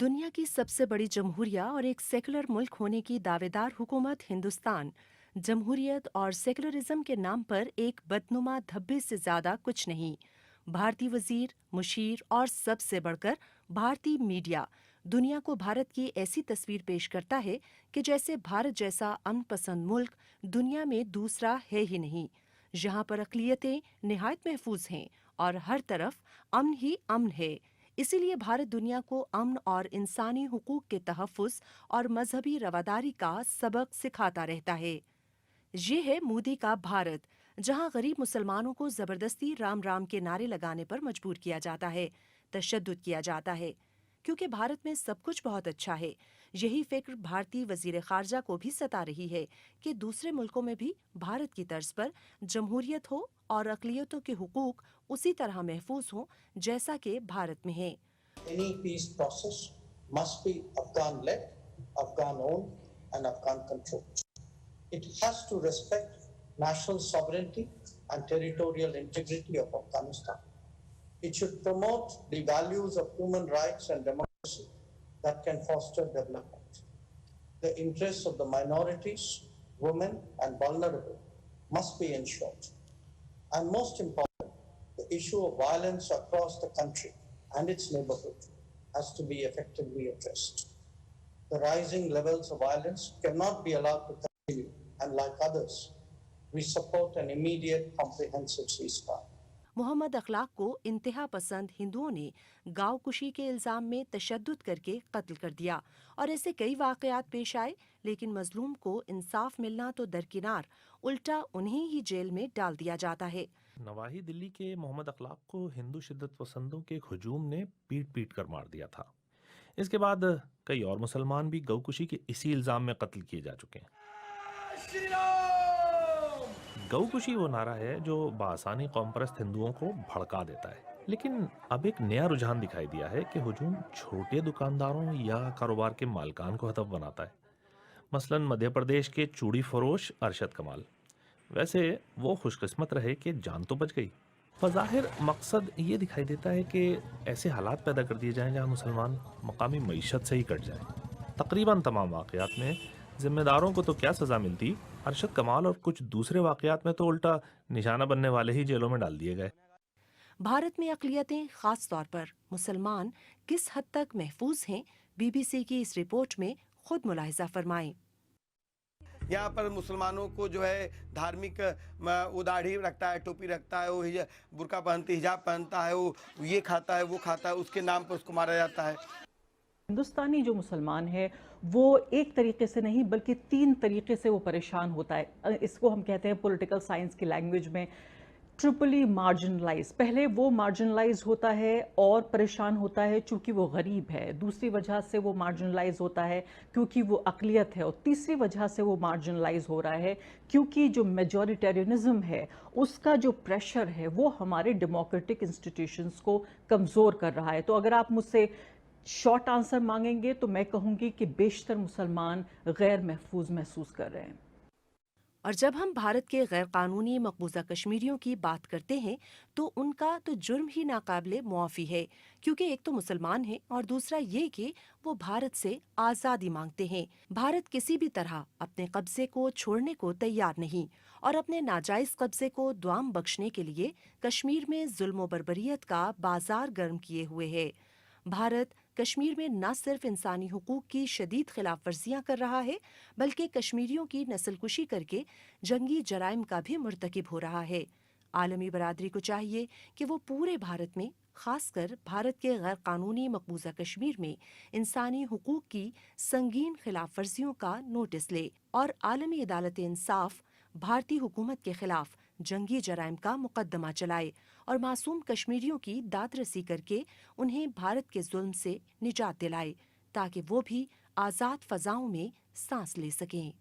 दुनिया की सबसे बड़ी जमहूरिया और एक सेकुलर मुल्क होने की दावेदार हुकूमत हिंदुस्तान जमहूरियत और सेकुलरिज्म के नाम पर एक बदनुमा धब्बे से ज्यादा कुछ नहीं। भारतीय वजीर, मुशीर और सबसे बढ़कर भारतीय मीडिया दुनिया को भारत की ऐसी तस्वीर पेश करता है कि जैसे भारत जैसा अमन पसंद मुल्क दुनिया में दूसरा है ही नहीं। यहाँ पर अक़लियतें निहायत महफूज हैं और हर तरफ अमन ही अमन है। इसीलिए भारत दुनिया को अमन और इंसानी हुकूक के तहफ़्फ़ुज़ और मजहबी रवादारी का सबक सिखाता रहता है। ये है मोदी का भारत, जहां गरीब मुसलमानों को ज़बरदस्ती राम राम के नारे लगाने पर मजबूर किया जाता है, तशद्दुद किया जाता है। क्योंकि भारत में सब कुछ बहुत अच्छा है। यही फिक्र भारतीय वज़ीर ख़ारजा को भी सता रही है कि दूसरे मुल्कों में भी भारत की तर्ज पर जमहूरियत हो और अक़लियतों के हुकूक उसी तरह महफूज हों जैसा कि भारत में है। Any peace process must be Afghan-led, Afghan-owned and Afghan-controlled. It has to respect national sovereignty and territorial integrity of Afghanistan. It should promote the values of human rights and democracy that can foster development. The interests of the minorities, women and vulnerable must be ensured. And most important, the issue of violence across the country and its neighborhood has to be effectively addressed. The rising levels of violence cannot be allowed to continue, and like others, we support an immediate comprehensive ceasefire. Mohammad अखलाक को इंतहा पसंद हिंदुओं ने गाँव कुशी के इल्ज़ाम में तशद्दुद करके कत्ल कर दिया और ऐसे कई वाक़यात पेश आए, लेकिन मजलूम को इंसाफ मिलना तो दरकिनार, उल्टा उन्हें ही जेल में डाल दिया जाता है। नवाही दिल्ली के मोहम्मद अखलाक को हिंदू शिद्दत पसंदों के एक हुजूम ने पीट पीट कर मार दिया था। इसके बाद कई और मुसलमान भी गौकुशी के इसी इल्ज़ाम में कत्ल किए जा चुके हैं। गौकुशी वो नारा है जो बासानी कौम परस्त हिंदुओं को भड़का देता है, लेकिन अब एक नया रुझान दिखाई दिया है कि हुजूम छोटे दुकानदारों या कारोबार के मालिकान को हदफ बनाता है। मसलन मध्य प्रदेश के चूड़ी फरोश अरशद कमाल। वैसे वो खुशकिस्मत रहे कि जान तो बच गई। बज़ाहिर मकसद ये दिखाई देता है कि ऐसे हालात पैदा कर दिए जाएं जहां मुसलमान मकामी मईशत से ही कट जाएं। तकरीबन तमाम वाक़यात में जिम्मेदारों को तो क्या सज़ा मिलती, अरशद कमाल और कुछ दूसरे वाक़यात में तो उल्टा निशाना बनने वाले ही जेलों में डाल दिए गए। भारत में अक़लियतें, ख़ास तौर पर मुसलमान, किस हद तक महफूज हैं, BBC की इस रिपोर्ट में खुद मुलाहिज़ा फरमाएं। यहाँ पर मुसलमानों को जो है धार्मिक वो दाढ़ी रखता है, टोपी रखता है, वो बुर्का पहनती, हिजाब पहनता है, वो ये खाता है, वो खाता है, उसके नाम पर उसको मारा जाता है। हिंदुस्तानी जो मुसलमान है वो एक तरीके से नहीं बल्कि 3 तरीके से वो परेशान होता है। इसको हम कहते हैं पॉलिटिकल साइंस की लैंग्वेज में ट्रिपली मार्जिनलाइज। पहले वो मार्जिनलाइज होता है और परेशान होता है चूंकि वो गरीब है, दूसरी वजह से वो मार्जिनलाइज होता है क्योंकि वो अक़लियत है, और तीसरी वजह से वो मार्जिनलाइज हो रहा है क्योंकि जो मेजॉरिटेरियनिज्म है उसका जो प्रेशर है वो हमारे डेमोक्रेटिक इंस्टीट्यूशंस को कमज़ोर कर रहा है। तो अगर आप मुझसे शॉर्ट आंसर मांगेंगे तो मैं कहूँगी कि बेशतर मुसलमान गैर महफूज महसूस कर रहे हैं। और जब हम भारत के गैर कानूनी मकबूजा कश्मीरियों की बात करते हैं तो उनका तो जुर्म ही नाकाबिले मुआफ़ी है, क्योंकि एक तो मुसलमान हैं और दूसरा ये कि वो भारत से आज़ादी मांगते हैं। भारत किसी भी तरह अपने कब्जे को छोड़ने को तैयार नहीं और अपने नाजायज़ कब्जे को द्वाम बख्शने के लिए कश्मीर में जुल्म व बर्बरियत का बाजार गर्म किए हुए है। भारत कश्मीर में न सिर्फ इंसानी हुकूक की शदीद खिलाफ वर्जियाँ कर रहा है, बल्कि कश्मीरियों की नस्लकुशी करके जंगी जराइम का भी मुर्तकिब हो रहा है। आलमी बरादरी को चाहिए कि वो पूरे भारत में, खासकर भारत के गैर कानूनी मकबूजा कश्मीर में इंसानी हुकूक की संगीन खिलाफ वर्जियों का नोटिस ले और आलमी अदालत इंसाफ भारतीय हुकूमत के खिलाफ जंगी जराइम का मुकदमा चलाए और मासूम कश्मीरियों की दादरसी करके उन्हें भारत के जुल्म से निजात दिलाए, ताकि वो भी आज़ाद फ़ज़ाओं में सांस ले सकें।